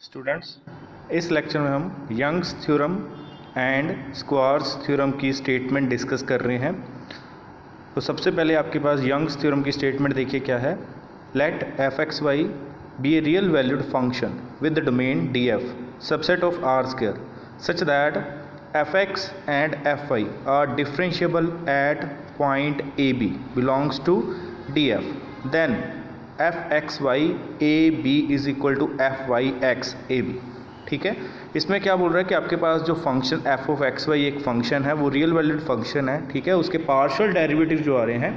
Students, इस lecture में हम Young's theorem and Schwarz's theorem की स्टेटमेंट डिस्कस कर रहे हैं। तो सबसे पहले आपके पास यंग्स थ्योरम की स्टेटमेंट देखिए क्या है। Let f x y be a real valued function with the domain D f subset of R square such that f x and f y are differentiable at point a b belongs to D f, then f x y a b is equal to f y x a b. ठीक है, इसमें क्या बोल रहा है कि आपके पास जो function f of x y एक फंक्शन है, वो रियल वैल्यूड फंक्शन है। ठीक है, उसके पार्शियल डेरिवेटिव जो आ रहे हैं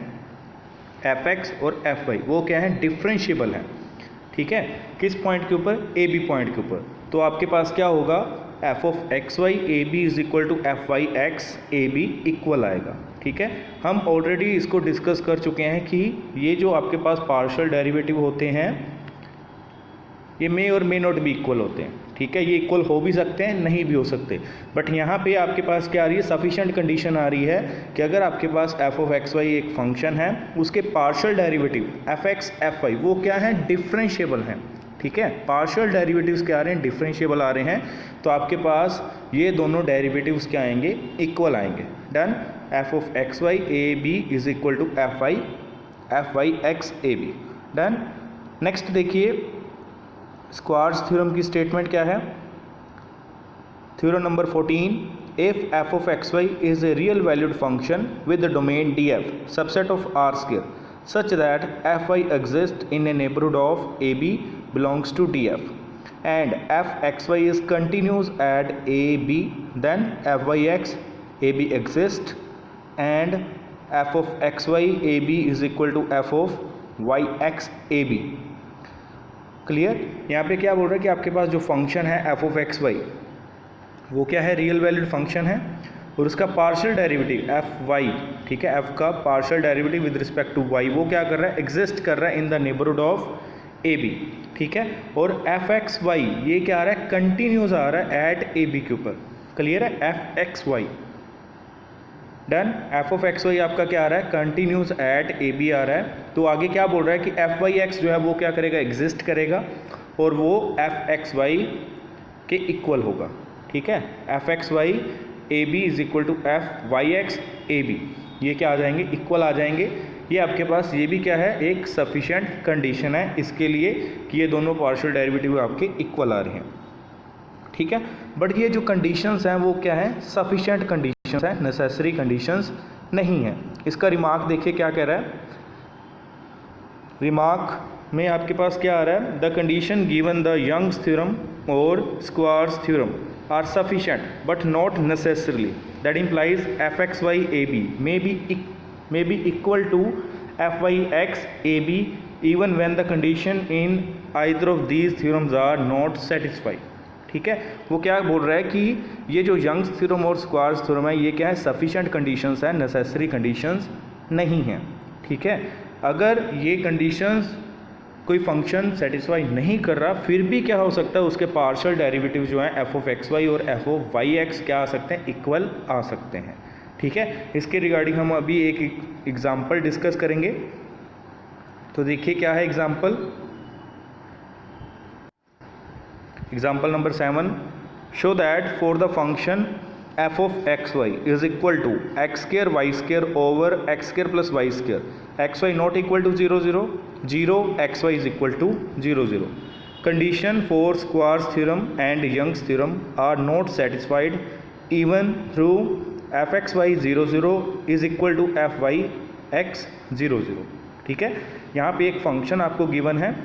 एफ एक्स और एफ वाई, वो क्या है, डिफरेंशिएबल है। ठीक है, किस पॉइंट के ऊपर, ए बी पॉइंट के ऊपर। तो आपके पास क्या होगा, f of x y a b is equal to f y x a b equal आएगा। ठीक है, हम ऑलरेडी इसको डिस्कस कर चुके हैं कि ये जो आपके पास पार्शियल डेरिवेटिव होते हैं ये मे और मे नॉट भी इक्वल होते हैं। ठीक है, ये इक्वल हो भी सकते हैं, नहीं भी हो सकते, बट यहाँ पे आपके पास क्या आ रही है, सफिशिएंट कंडीशन आ रही है कि अगर आपके पास एफ ऑफ एक्स वाई एक फंक्शन है, उसके partial derivative f x f y वो क्या है, डिफरेंशिएबल हैं। ठीक है, पार्शियल डेरिवेटिव्स क्या आ रहे हैं, डिफरेंशिएबल आ रहे हैं, तो आपके पास ये दोनों डेरिवेटिव्स क्या आएंगे, इक्वल आएंगे। Done, f of x y a b is equal to f y x a b. Done, next देखिए स्क्वायर्स थ्योरम की स्टेटमेंट क्या है। Theorem number 14, if f of x y is a real valued function with the domain D f subset of R square such that fy exists in a neighborhood of ab belongs to df and fxy is continuous at ab, then fyx ab exists and f of xy ab is equal to f of yx ab। Clear, यहाँ पे क्या बोल रहा है कि आपके पास जो फंक्शन है एफ ऑफ एक्स वाई वो क्या है, रियल वैल्यूड फंक्शन है, और उसका पार्शियल डेरिवेटिव एफ वाई, ठीक है, एफ का partial derivative with respect to y वो क्या कर रहा है, एग्जिस्ट कर रहा है in the neighbourhood of a b. ठीक है, और एफ एक्स वाई ये क्या आ रहा है, कंटिन्यूस आ रहा है एट ए बी के ऊपर। क्लियर है, f x y. Done, f of x y आपका क्या आ रहा है, कंटिन्यूस एट ए बी आ रहा है। तो आगे क्या बोल रहा है कि एफ वाई एक्स जो है वो क्या करेगा, एग्जिस्ट करेगा, और वो एफ एक्स वाई के इक्वल होगा। ठीक है, f x y a b is equal to f y x a b, ये क्या आ जाएंगे, इक्वल आ जाएंगे। ये आपके पास ये भी क्या है, एक सफिशिएंट कंडीशन है इसके लिए कि ये दोनों पार्शियल डेरिवेटिव आपके इक्वल आ रहे हैं। ठीक है, बट ये जो कंडीशंस हैं वो क्या है, सफिशिएंट कंडीशंस हैं, नेसेसरी कंडीशंस नहीं है। इसका रिमार्क देखिए क्या कह रहा है। रिमार्क में आपके पास क्या आ रहा है, the condition given the Young's theorem और Schwarz's theorem are sufficient but not necessarily, that implies fxy ab may be equal to fyx ab even when the condition in either of these theorems are not satisfied। ठीक है, वो क्या बोल रहा है कि ये जो यंग्स थ्योरम और स्क्वायर्स थ्योरम है ये क्या है, सफिशिएंट कंडीशंस है, नेसेसरी कंडीशंस नहीं हैं। ठीक है, अगर ये कंडीशंस कोई फंक्शन सेटिस्फाई नहीं कर रहा, फिर भी क्या हो सकता है, उसके पार्शियल डेरिवेटिव जो हैं एफ ऑफ एक्स वाई और एफ ऑफ वाई एक्स क्या आ सकते हैं, इक्वल आ सकते हैं। ठीक है, इसके रिगार्डिंग हम अभी एक एग्जांपल डिस्कस करेंगे। तो देखिए क्या है example. Example number 7, show that for the function f of x y is equal to x square y square over x square plus y square x y not equal to 0 0 0 x y is equal to 0 0। Condition for Schwarz's theorem and Young's theorem are not satisfied even through f x y 0 0 is equal to f y x 0 0। ठीक है, यहाँ पे एक function आपको given है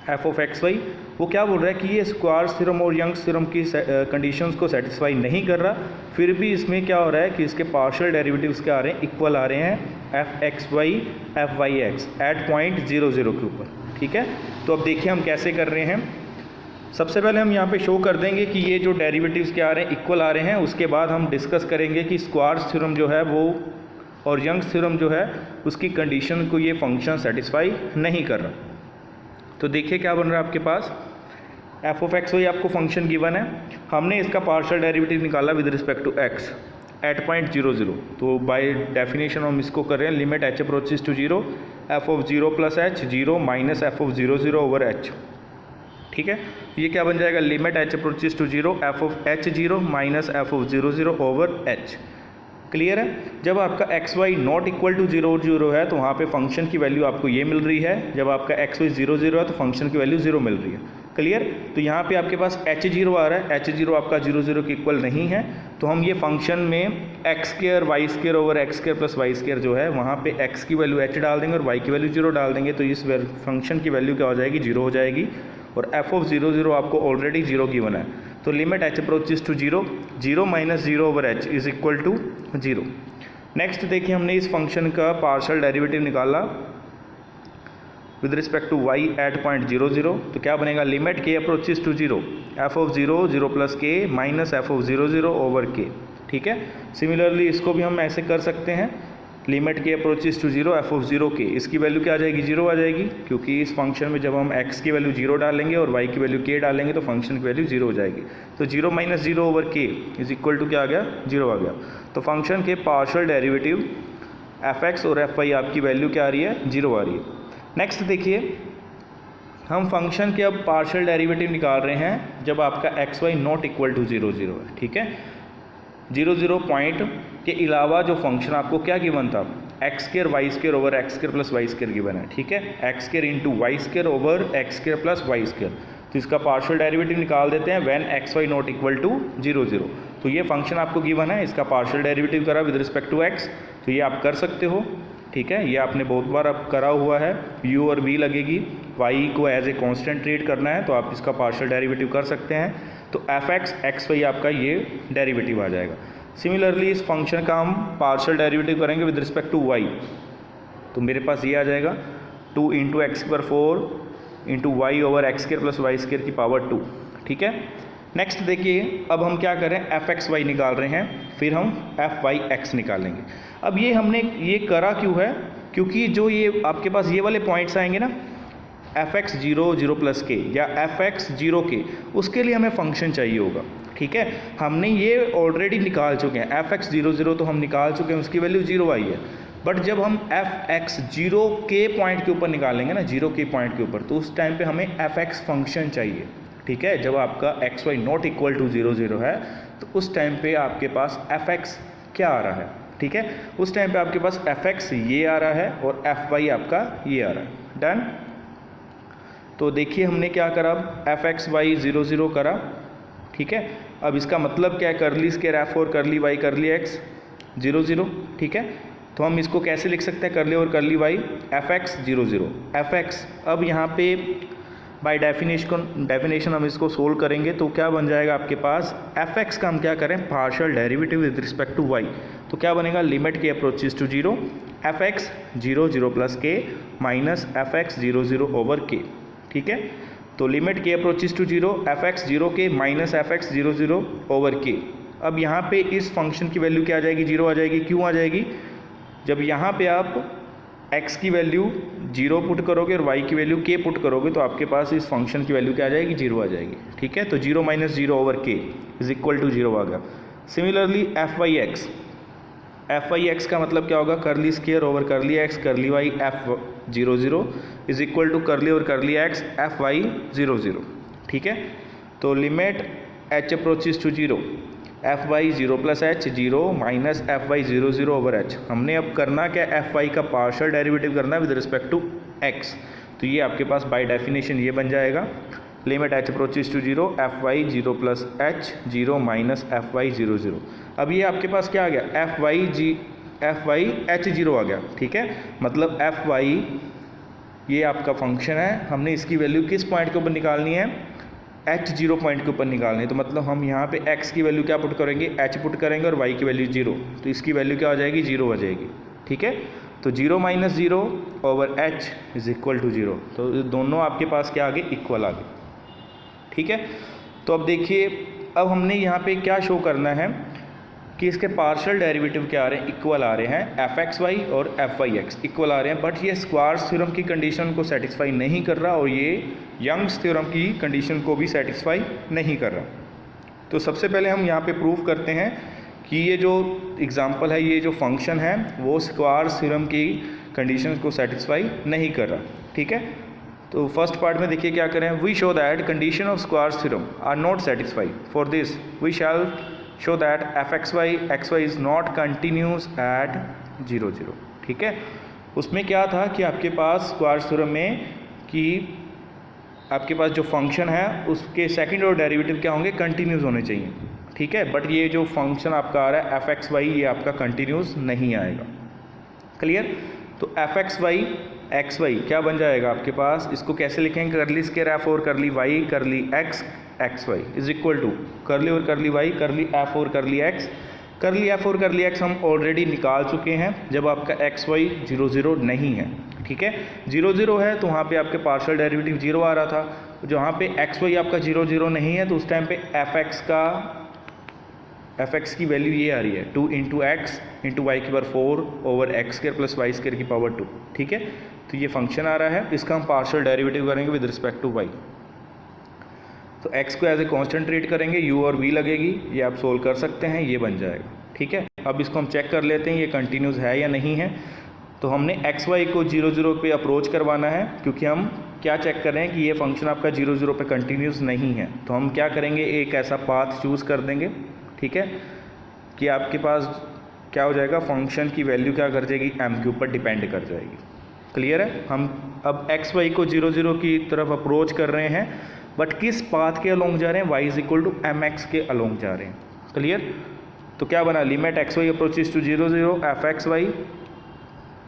F of x Y, वो क्या बोल रहा है कि ये स्क्वायर्स थ्योरम और यंग्स थ्योरम की कंडीशंस को सेटिस्फाई नहीं कर रहा, फिर भी इसमें क्या हो रहा है कि इसके पार्शियल डेरिवेटिव्स क्या आ रहे हैं, इक्वल आ रहे हैं f x y f y x at point 0 0 के ऊपर। ठीक है, तो अब देखिए हम कैसे कर रहे हैं। सबसे पहले हम यहाँ पे शो कर देंगे कि ये जो डेरिवेटिव्स क्या आ रहे हैं, इक्वल आ रहे हैं। उसके बाद हम डिस्कस करेंगे कि स्क्वायर्स थ्योरम जो है वो और यंग्स थ्योरम जो है उसकी कंडीशन को ये फंक्शन सेटिस्फाई नहीं कर रहा। तो देखिए क्या बन रहा है आपके पास, एफ ऑफ एक्स वाई आपको फंक्शन गिवन है, हमने इसका पार्शियल डेरिवेटिव निकाला with respect to x at point 0 0। तो बाय डेफिनेशन हम इसको कर रहे हैं, limit h approaches to 0 f of 0 plus h 0 minus f of 0 0 over h. ठीक है, ये क्या बन जाएगा, limit h approaches to 0 f of h0 minus f of 0 over h। Clear है। जब आपका x y not equal to 0 0 है तो वहाँ पे फंक्शन की वैल्यू आपको ये मिल रही है, जब आपका एक्स वाई 0 0 है तो फंक्शन की वैल्यू 0 मिल रही है। क्लियर। तो यहाँ पे आपके पास h0 आ रहा है, h0 आपका 0 0 के इक्वल नहीं है, तो हम ये फंक्शन में x square y square over x square plus y square जो है वहाँ पे x की वैल्यू h डाल देंगे और y की वैल्यू 0 डाल देंगे, तो इस फंक्शन की वैल्यू क्या हो जाएगी, 0 हो जाएगी। और f ऑफ 0 0 आपको ऑलरेडी 0 गिवन है, तो limit h approaches to 0 0 minus 0 over h is equal to 0। Next देखिए, हमने इस फंक्शन का पार्शियल डेरिवेटिव निकाला with respect to y at point 0 0, तो क्या बनेगा, limit k approaches to 0 f of 0 0 plus k minus f of 0 0 over k। ठीक है, सिमिलरली इसको भी हम ऐसे कर सकते हैं, limit k approaches to 0 f of 0 k, इसकी वैल्यू क्या आ जाएगी, 0 आ जाएगी, क्योंकि इस फंक्शन में जब हम x की वैल्यू 0 डालेंगे और y की वैल्यू k डालेंगे तो फंक्शन की वैल्यू 0 हो जाएगी। तो 0 minus 0 over k is equal to क्या आ गया, 0 आ गया। तो फंक्शन के पार्शियल डेरिवेटिव f(x) और f(y) आपकी वैल्यू क्या आ रही है, 0 आ रही है। नेक्स्ट देखिए, हम फंक्शन के अब पार्शियल डेरिवेटिव निकाल रहे हैं जब आपका x y not equal to 0 0 है। ठीक है, 0 0 पॉइंट के अलावा जो फंक्शन आपको क्या गिवन था, x square y square over x square plus y square given है। ठीक है, x square into y square over x square plus y square, तो इसका पार्शियल डेरिवेटिव निकाल देते हैं when x y not equal to 0 0। तो ये फंक्शन आपको गिवन है, इसका पार्शियल डेरिवेटिव करा विद रिस्पेक्ट टू एक्स, तो ये आप कर सकते हो। ठीक है, ये आपने बहुत बार अब करा हुआ है, u और v लगेगी, y को एज ए कांस्टेंट ट्रीट करना है तो आप इसका पार्शियल डेरिवेटिव कर सकते हैं, तो f(x) x y आपका ये डेरिवेटिव आ जाएगा। सिमिलरली इस फंक्शन का हम पार्शियल डेरिवेटिव करेंगे विद रिस्पेक्ट टू y, तो मेरे पास ये आ जाएगा 2 इंटू एक्स पर 4 into y over x square plus y square की पावर 2। ठीक है, नेक्स्ट देखिए, अब हम क्या करें, f(x) y निकाल रहे हैं, फिर हम f(y)x) निकालेंगे। अब ये हमने ये करा क्यों है, क्योंकि जो ये आपके पास ये वाले पॉइंट्स आएंगे ना, f(x) 0 0 प्लस k या f(x) 0 k, उसके लिए हमें फंक्शन चाहिए होगा। ठीक है, हमने ये ऑलरेडी निकाल चुके हैं, f(x) 0 0 तो हम निकाल चुके हैं, उसकी वैल्यू 0 आई है। बट जब हम f(x) 0 k पॉइंट के ऊपर निकालेंगे ना, 0 k पॉइंट के ऊपर, तो उस टाइम पे हमें f(x) फंक्शन चाहिए। ठीक है, जब आपका x y not equal to 0 0 है तो उस टाइम पे आपके पास f(x) क्या आ रहा है। ठीक है, उस टाइम पे आपके पास f(x) ये आ रहा है और f(y) आपका ये आ रहा है। डन। तो देखिए हमने क्या करा, f(x) y 0 0 करा। ठीक है, अब इसका मतलब क्या है, करली स्क्वायर f और करली y करली x 0 0। ठीक है, तो हम इसको कैसे लिख सकते हैं, करली और करली y, f(x) 0 0 f(x), अब यहाँ पे बाय डेफिनेशन हम इसको सोल्व करेंगे तो क्या बन जाएगा आपके पास, f(x) का हम क्या करें, partial derivative with respect to y, तो क्या बनेगा, limit k approaches to 0 f(x) 0 0 plus k minus f(x) 0 0 over k। ठीक है, तो limit k approaches to 0 f(x) 0 k minus f(x) 0 0 over k। अब यहाँ पे इस फंक्शन की वैल्यू क्या आ जाएगी, 0 आ जाएगी। क्यों आ जाएगी, जब यहाँ पे आप x की वैल्यू 0 पुट करोगे और y की वैल्यू k पुट करोगे तो आपके पास इस फंक्शन की वैल्यू क्या आ जाएगी, 0 आ जाएगी। ठीक है, तो 0 minus 0 over k is equal to 0 आ गया। सिमिलरली f(y)x का मतलब क्या होगा, curly square over curly x curly y f(0 0) is equal to curly और करली x f(y) 0 0। ठीक है, तो limit h approaches to 0 f(y) 0 plus h 0 minus f(y) 0 0 over h। हमने अब करना क्या, f(y) का पार्शियल डेरिवेटिव करना है विद रिस्पेक्ट टू x, तो ये आपके पास बाय डेफिनेशन ये बन जाएगा, limit h approaches to 0 f(y) 0 plus h 0 minus f(y) 0 0। अब ये आपके पास क्या आ गया, f(y) h 0 आ गया। ठीक है, मतलब f(y) ये आपका फंक्शन है, हमने इसकी वैल्यू किस पॉइंट के ऊपर निकालनी है, h 0 पॉइंट के ऊपर निकालनी है, तो मतलब हम यहाँ पे x की वैल्यू क्या पुट करेंगे, h पुट करेंगे और y की वैल्यू 0, तो इसकी वैल्यू क्या आ जाएगी, 0 आ जाएगी। ठीक है, तो 0 minus 0 over h is equal to 0, तो दोनों आपके पास क्या आ गए, इक्वल आ गए। ठीक है, तो अब देखिए, अब हमने यहाँ पे क्या शो करना है कि इसके पार्शियल डेरिवेटिव क्या आ रहे हैं, इक्वल आ रहे हैं, f(x) y और f(y)x) इक्वल आ रहे हैं, बट ये स्क्वायर्स थ्योरम की कंडीशन को सेटिस्फाई नहीं कर रहा और ये यंग्स थ्योरम की कंडीशन को भी सेटिस्फाई नहीं कर रहा। तो सबसे पहले हम यहाँ पे प्रूव करते हैं कि ये जो एग्जांपल है, ये जो फंक्शन है वो स्क्वायर्स थ्योरम की कंडीशन को सेटिस्फाई नहीं कर रहा। ठीक है, तो फर्स्ट पार्ट में देखिए क्या करें, we show that condition of Schwarz's theorem are not satisfied, for this we shall show that f x y is not continuous at 0 0। ठीक है, उसमें क्या था कि आपके पास स्क्वायर्स थ्योरम में कि आपके पास जो फंक्शन है उसके सेकंड ऑर्डर डेरिवेटिव क्या होंगे, कंटिन्यूस होने चाहिए। ठीक है, बट ये जो फंक्शन आपका आ रहा है एफ एक्स वाई, ये आपका कंटिन्यूस नहीं आएगा। क्लियर? तो एफ एक्स वाई क्या बन जाएगा आपके पास, इसको कैसे लिखेंगे, करली स्क्वायर एफ और curly y curly x x y is equal to curly और करली वाई करली एफ और करली एक्स। करली एफ और करली एक्स हम ऑलरेडी निकाल चुके हैं जब आपका एक्स वाई 0 0 नहीं है। ठीक है, 0 0 है तो वहाँ पे आपके पार्शियल डेरिवेटिव 0 आ रहा था। जहाँ पे एक्स वाई आपका 0 0 नहीं है तो उस टाइम पे एफ एक्स की वैल्यू ये आ रही है 2 इंटू एक्स इंटू वाई की power 4 over x square plus y square की पावर 2। ठीक है, तो ये फंक्शन आ रहा है, इसका हम पार्शियल डेरिवेटिव करेंगे विद रिस्पेक्ट टू वाई। तो एक्स को एज ए कांस्टेंट ट्रीट करेंगे, यू और वी लगेगी, ये आप सोल्व कर सकते हैं, ये बन जाएगा। ठीक है, अब इसको हम चेक कर लेते हैं ये कंटिन्यूस है या नहीं है। तो हमने एक्स वाई को 0 0 पे अप्रोच करवाना है, क्योंकि हम क्या चेक कर रहे हैं कि ये फंक्शन आपका 0 0 पे कंटिन्यूस नहीं है। तो हम क्या करेंगे, एक ऐसा पाथ चूज़ कर देंगे। ठीक है, कि आपके पास क्या हो जाएगा, फंक्शन की वैल्यू क्या कर जाएगी, एम के ऊपर डिपेंड कर जाएगी। क्लियर है, हम अब एक्स वाई को 0 0 की तरफ अप्रोच कर रहे हैं, बट किस पाथ के अलोंग जा रहे हैं, y is equal to m x के अलोंग जा रहे हैं। क्लियर? तो क्या बना, limit x y approaches to 0 0 f x y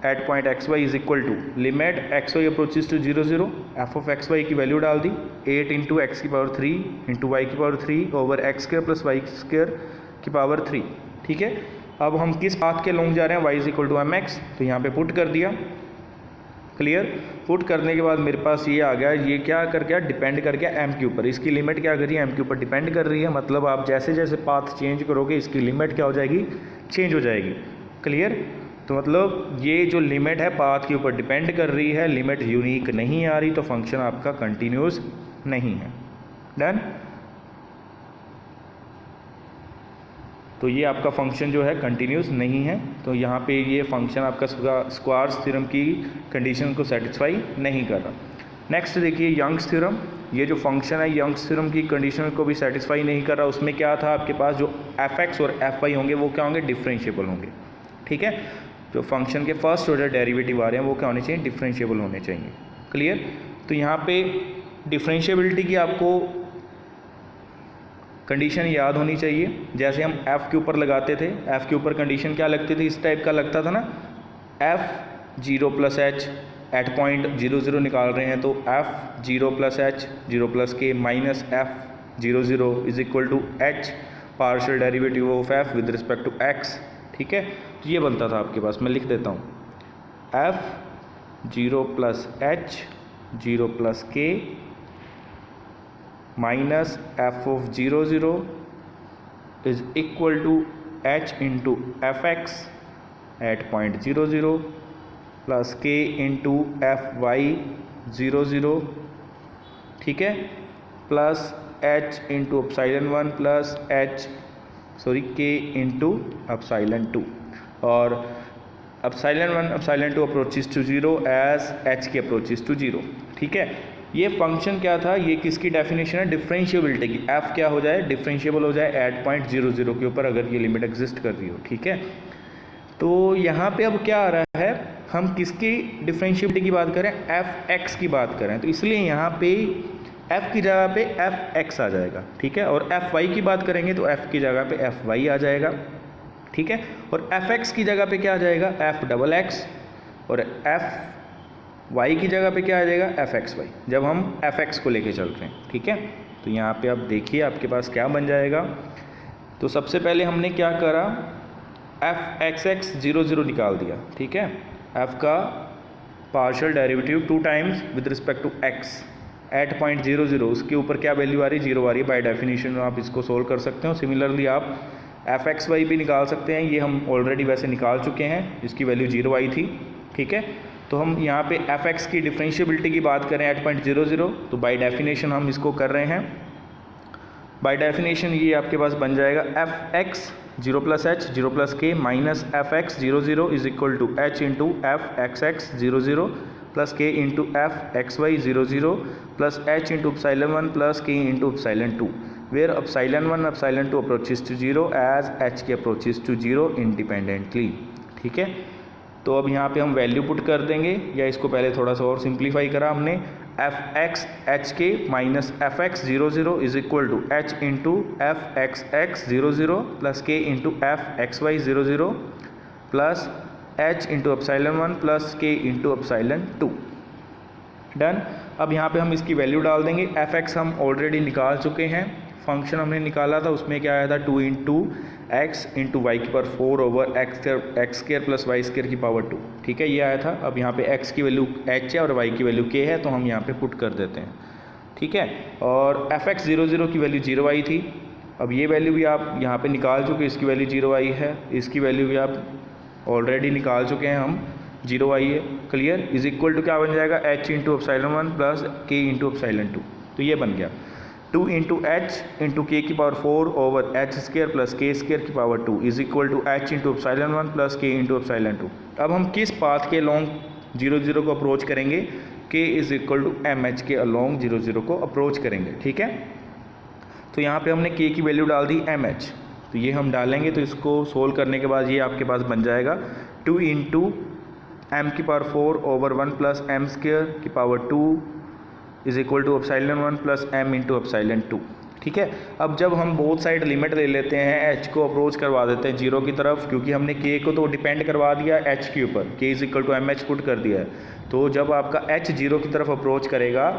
at point x y is equal to limit x y approaches to 0 0 f of x y की value डाल दी 8 इंटू एक्स की पावर 3 इंटू वाई की power 3 over x square plus y square की power 3। ठीक है, अब हम किस पाथ के अलोंग जा रहे हैं, y is equal to m x, तो यहाँ पे पुट कर दिया। क्लियर? पुट करने के बाद मेरे पास ये आ गया, ये क्या कर गया, डिपेंड कर गया एम के ऊपर। इसकी लिमिट क्या कर रही है, एम के ऊपर डिपेंड कर रही है, मतलब आप जैसे जैसे पाथ चेंज करोगे इसकी लिमिट क्या हो जाएगी, चेंज हो जाएगी। क्लियर? तो मतलब ये जो लिमिट है पाथ के ऊपर डिपेंड कर रही है, लिमिट यूनिक नहीं आ रही, तो फंक्शन आपका कंटिन्यूस नहीं है। डन? तो ये आपका फंक्शन जो है कंटिन्यूस नहीं है, तो यहाँ पे ये फंक्शन आपका स्क्वायर्स थ्योरम की कंडीशन को सेटिस्फाई नहीं कर रहा। नेक्स्ट देखिए यंग्स थ्योरम, ये जो फंक्शन है यंग्स थ्योरम की कंडीशन को भी सेटिस्फाई नहीं कर रहा। उसमें क्या था, आपके पास जो एफ एक्स और एफ वाई होंगे वो क्या होंगे, डिफरेंशिएबल होंगे। ठीक है, जो फंक्शन के फर्स्ट ऑर्डर डेरिवेटिव आ रहे हैं वो क्या होने चाहिए, डिफरेंशिएबल होने चाहिए। क्लियर? तो यहाँ पे डिफरेंशिएबिलिटी की आपको कंडीशन याद होनी चाहिए। जैसे हम f के ऊपर लगाते थे, f के ऊपर कंडीशन क्या लगती थी, इस टाइप का लगता था ना, f 0 plus h at point 0 0 निकाल रहे हैं तो f 0 plus h 0 plus k minus f 0 0 is equal to h partial derivative of f with respect to x। ठीक है, तो ये बनता था आपके पास, मैं लिख देता हूँ f 0 plus h 0 plus k minus f of 0 0 is equal to h into f x at point 0 0 plus k into f y 0 0। ठीक है, plus h into epsilon 1 plus k into epsilon 2, और अपसाइलन 1 अपसाइलन 2 अप्रोचेज to 0 as h k approaches to 0। ठीक है, ये function क्या था, ये किसकी डेफिनेशन है, डिफरेंशिएबिलिटी की। एफ क्या हो जाए, डिफरेंशिएबल हो जाए एट पॉइंट 0 0 के ऊपर अगर ये लिमिट एग्जिस्ट कर रही हो। ठीक है, तो यहाँ पे अब क्या आ रहा है, हम किसकी डिफरेंशिएबिलिटी की बात करें, एफ एक्स की बात करें, तो इसलिए यहाँ पे एफ की जगह पे एफ एक्स आ जाएगा। ठीक है, और एफ वाई की बात करेंगे तो एफ की जगह पे एफ वाई आ जाएगा। ठीक है, और एफ एक्स की जगह पे क्या आ जाएगा, एफ डबल एक्स, और एफ y की जगह पे क्या आ जाएगा, एफ एक्स वाई, जब हम एफ एक्स को लेके चल रहे हैं। ठीक है, तो यहाँ पे आप देखिए आपके पास क्या बन जाएगा। तो सबसे पहले हमने क्या करा, एफ एक्स एक्स 0 0 निकाल दिया। ठीक है, एफ का partial derivative 2 times with respect to x at point 0 0, उसके ऊपर क्या वैल्यू आ रही है, 0 आ रही है। बाय डेफिनेशन आप इसको सोल्व कर सकते हो। सिमिलरली आप एफ एक्स वाई भी निकाल सकते हैं, ये हम ऑलरेडी वैसे निकाल चुके हैं, इसकी वैल्यू 0 आई थी। ठीक है, तो हम यहाँ पे एफ एक्स की डिफरेंशिएबिलिटी की बात करें एट पॉइंट 0 0, तो बाय डेफिनेशन हम इसको कर रहे हैं। बाय डेफिनेशन ये आपके पास बन जाएगा f x 0 plus h 0 plus k minus f x 0 0 is equal to h into f x x 0 0 plus k into f x y 0 0 plus h into epsilon 1 plus k into epsilon 2 where epsilon 1 epsilon 2 approaches to 0 as h k approaches to 0 independently. ठीक है, तो अब यहाँ पे हम value put कर देंगे, या इसको पहले थोड़ा सा और सिंप्लीफाई करा हमने। F x h k minus f x 0 0 is equal to h into f x x 0 0 plus k into f x y 0 0 plus h into epsilon 1 plus k into epsilon 2। Done. अब यहाँ पे हम इसकी value डाल देंगे। F x हम already निकाल चुके हैं, फंक्शन हमने निकाला था, उसमें क्या आया था 2 इंटू एक्स इंटू वाई की power 4 over x square plus y square की पावर 2। ठीक है, ये आया था। अब यहाँ पे एक्स की वैल्यू एच है और वाई की वैल्यू के है, तो हम यहाँ पे पुट कर देते हैं। ठीक है, और एफ एक्स 0 0 की वैल्यू 0 आई थी। अब ये वैल्यू भी आप यहाँ पे निकाल चुके, इसकी वैल्यू 0 आई है, इसकी वैल्यू भी आप ऑलरेडी निकाल चुके हैं हम, 0 आई है। क्लियर, इज इक्वल टू क्या बन जाएगा, H into epsilon 1 plus k into epsilon 2। तो ये बन गया 2 इंटू एच इंटू के की power 4 over h square plus k square की power 2 is equal to h into epsilon 1 plus k into epsilon 2। अब हम किस पाथ के अलॉन्ग 0 0 को अप्रोच करेंगे, k is equal to m h के along 0 0 को अप्रोच करेंगे। ठीक है, तो यहाँ पे हमने के की वैल्यू डाल दी एम एच, तो ये हम डालेंगे, तो इसको सोल्व करने के बाद ये आपके पास बन जाएगा 2 इंटू एम की power 4 over 1 plus m square की power 2 is equal to epsilon 1 plus m into epsilon 2। ठीक है, अब जब हम बोथ साइड लिमिट ले लेते हैं, एच को अप्रोच करवा देते हैं 0 की तरफ, क्योंकि हमने के को तो डिपेंड करवा दिया एच के ऊपर, k is equal to m h put कर दिया है। तो जब आपका एच 0 की तरफ अप्रोच करेगा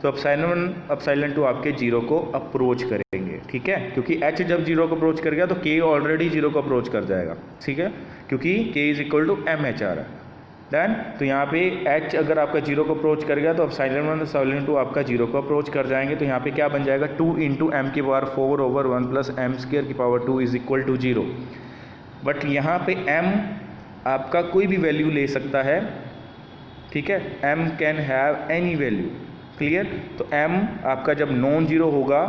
तो एप्सिलॉन 1 एप्सिलॉन 2 आपके 0 को अप्रोच करेंगे। ठीक है, क्योंकि एच जब 0 को अप्रोच कर गया तो के ऑलरेडी 0 को अप्रोच कर जाएगा। ठीक है, क्योंकि k is equal to m h आ रहा है। डन। तो यहाँ पे h अगर आपका 0 को अप्रोच कर गया तो एप्सिलॉन 1 एप्सिलॉन 2 आपका 0 को अप्रोच कर जाएंगे। तो यहाँ पे क्या बन जाएगा, 2 इंटू एम की power 4 over 1 plus m square की power 2 is equal to 0। But यहाँ पे m आपका कोई भी वैल्यू ले सकता है। ठीक है, m can have any value. Clear, तो m आपका जब नॉन जीरो होगा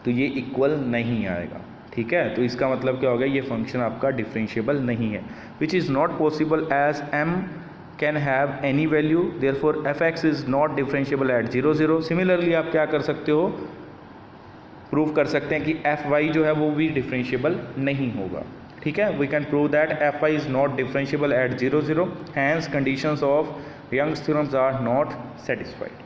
तो ये इक्वल नहीं आएगा। ठीक है, तो इसका मतलब क्या हो गया, ये फंक्शन आपका डिफरेंशिएबल नहीं है, which is not possible as m can have any value, therefore f x is not differentiable at 0 0। Similarly आप क्या कर सकते हो, प्रूव कर सकते हैं कि एफ वाई जो है वो भी डिफरेंशिएबल नहीं होगा। ठीक है, we can prove that f y is not differentiable at 0 0, hence conditions of Young's theorems are not satisfied.